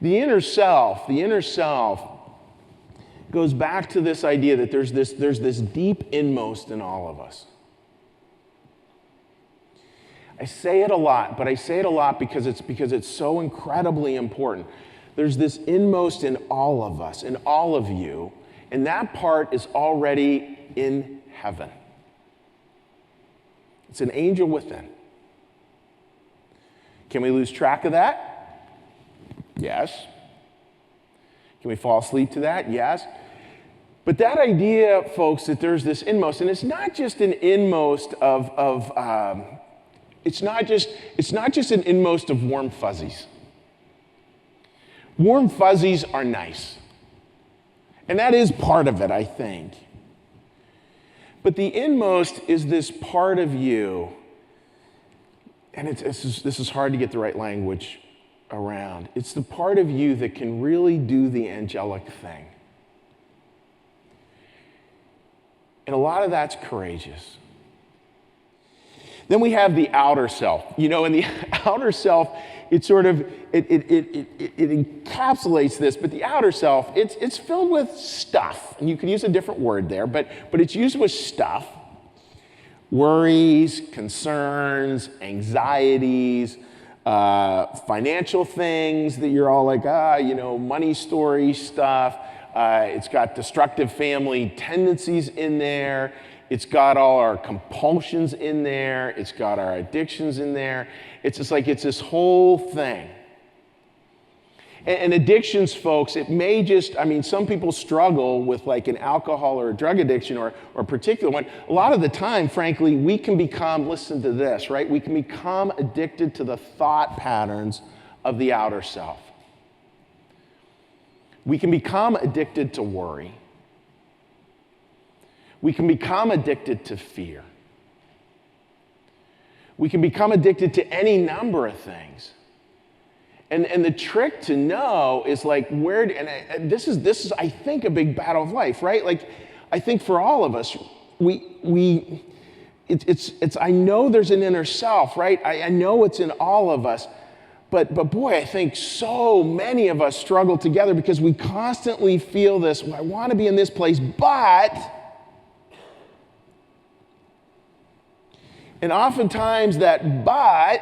The inner self goes back to this idea that there's this deep inmost in all of us. I say it a lot, but I say it a lot because it's so incredibly important. There's this inmost in all of us, in all of you, and that part is already in heaven. It's an angel within. Can we lose track of that? Yes. Can we fall asleep to that? Yes. But that idea, folks, that there's this inmost, and it's not just an inmost it's not just an inmost of warm fuzzies. Warm fuzzies are nice. And that is part of it, I think. But the inmost is this part of you, and this is hard to get the right language around. It's the part of you that can really do the angelic thing. And a lot of that's courageous. Then we have the outer self. You know, in the outer self, it sort of, it encapsulates this, but the outer self, it's filled with stuff. And you could use a different word there, but it's used with stuff. Worries, concerns, anxieties, financial things that you're all like, money story stuff. It's got destructive family tendencies in there. It's got all our compulsions in there. It's got our addictions in there. It's just like, it's this whole thing. And addictions, folks, it may just, some people struggle with like an alcohol or a drug addiction or a particular one. A lot of the time, frankly, we can become, listen to this, right? We can become addicted to the thought patterns of the outer self. We can become addicted to worry. We can become addicted to fear. We can become addicted to any number of things. And the trick to know is like and this is I think a big battle of life, right? Like I think for all of us, it's I know there's an inner self, right? I know it's in all of us. But boy, I think so many of us struggle together because we constantly feel this, well, I want to be in this place, but. And oftentimes that but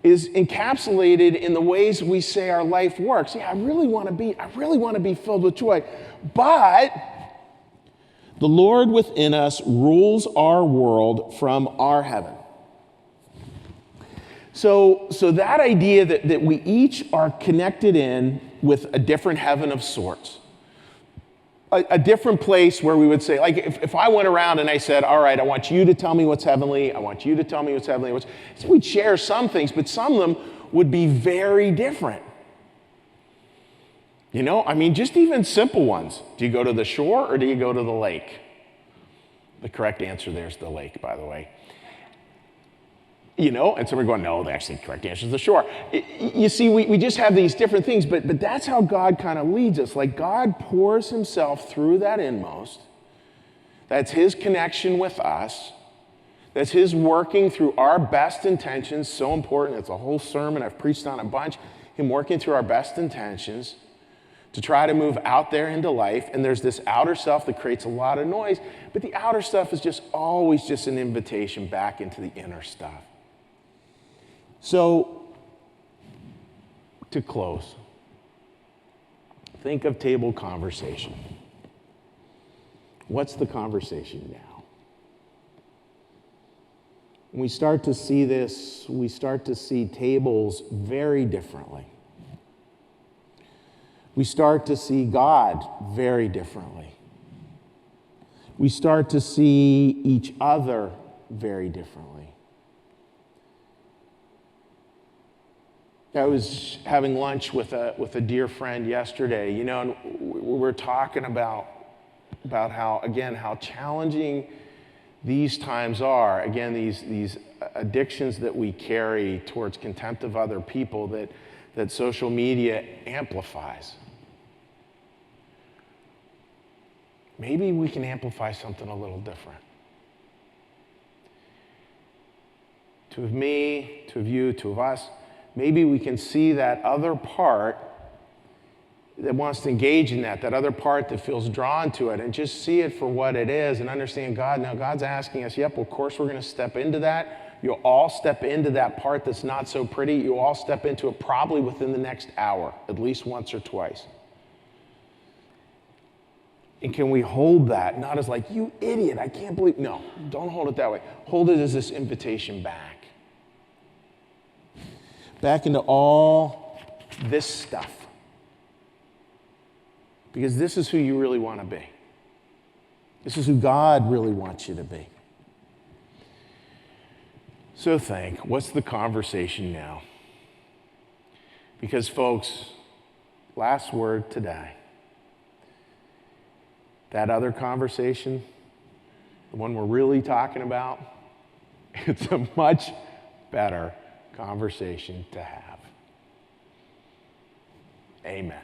is encapsulated in the ways we say our life works. Yeah, I really want to be filled with joy. But the Lord within us rules our world from our heaven. So that idea that we each are connected in with a different heaven of sorts. A different place where we would say, like if I went around and I said, all right, I want you to tell me what's heavenly, I want you to tell me what's heavenly. So we'd share some things, but some of them would be very different. Just even simple ones. Do you go to the shore or do you go to the lake? The correct answer there is the lake, by the way. And some are going, no, the correct answer is the shore. You see, we just have these different things, but that's how God kind of leads us. Like God pours himself through that inmost. That's his connection with us. That's his working through our best intentions. So important. It's a whole sermon. I've preached on a bunch. Him working through our best intentions to try to move out there into life. And there's this outer self that creates a lot of noise, but the outer stuff is just always just an invitation back into the inner stuff. So, to close, think of table conversation. What's the conversation now? When we start to see this, we start to see tables very differently. We start to see God very differently. We start to see each other very differently. I was having lunch with a dear friend yesterday, and we were talking about how challenging these times are. Again, these addictions that we carry towards contempt of other people that social media amplifies. Maybe we can amplify something a little different. Two of me, two of you, two of us. maybe we can see that other part that wants to engage in that other part that feels drawn to it, and just see it for what it is and understand God. Now, God's asking us, yep, of course we're going to step into that. You'll all step into that part that's not so pretty. You'll all step into it probably within the next hour, at least once or twice. And can we hold that, not as like, you idiot, I can't believe, no, don't hold it that way. Hold it as this invitation back. Back into all this stuff. Because this is who you really want to be. This is who God really wants you to be. So what's the conversation now? Because folks, last word today. That other conversation, the one we're really talking about, it's a much better conversation to have. Amen.